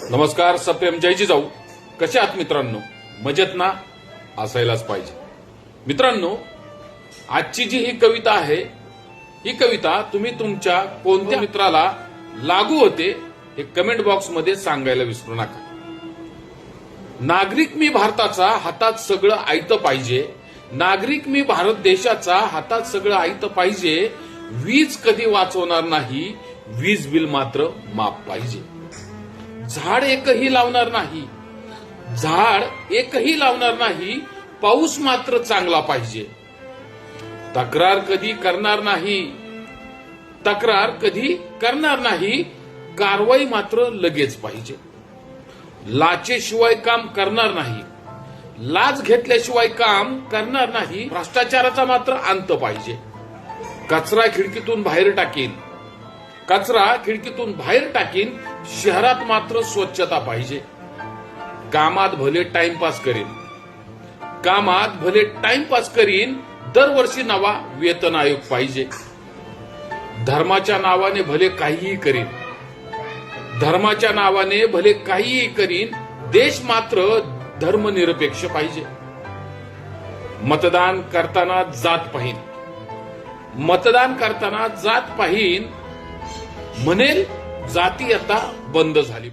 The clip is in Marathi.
नमस्कार, सप्रेम जय जिजाऊ. कसे आहात मित्रांनो? मजेत ना? असायलाच पाहिजे. मित्रांनो, आजची जी ही कविता आहे, ही कविता तुम्ही तुमच्या कोणत्या मित्राला लागू होते हे कमेंट बॉक्स मध्ये सांगायला विसरू नका. नागरिक मी भारताचा, हातात सगळं आयतं पाहिजे. नागरिक मी भारत देशाचा, हातात सगळं आयतं पाहिजे. वीज कधी वाचवणार नाही, वीज बिल मात्र माफ पाहिजे. झाड एकही लावणार नाही, झाड एकही लावणार नाही, पाऊस मात्र चांगला पाहिजे. तक्रार कधी करणार नाही, तक्रार कधी करणार नाही, कारवाई मात्र लगेच पाहिजे. लाचेशिवाय काम करणार नाही, लाच घेतल्याशिवाय काम करणार नाही, भ्रष्टाचाराचा मात्र अंत पाहिजे. कचरा खिडकीतून बाहेर टाकीन, कचरा खिडकीतून बाहेर टाकीन, शहरात मात्र स्वच्छता पाहिजे. कामात भले टाइमपास करीन, कामात भले टाइमपास करीन, दरवर्षी नवा वेतन आयोग पाहिजे. धर्माच्या नावाने भले काहीही करीन, धर्माच्या नावाने भले काहीही करीन, देश मात्र धर्मनिरपेक्ष पाहिजे. मतदान करताना जात पाहीन, मतदान करताना जात पाहीन, म्हणेल जाती आता बंद झाली.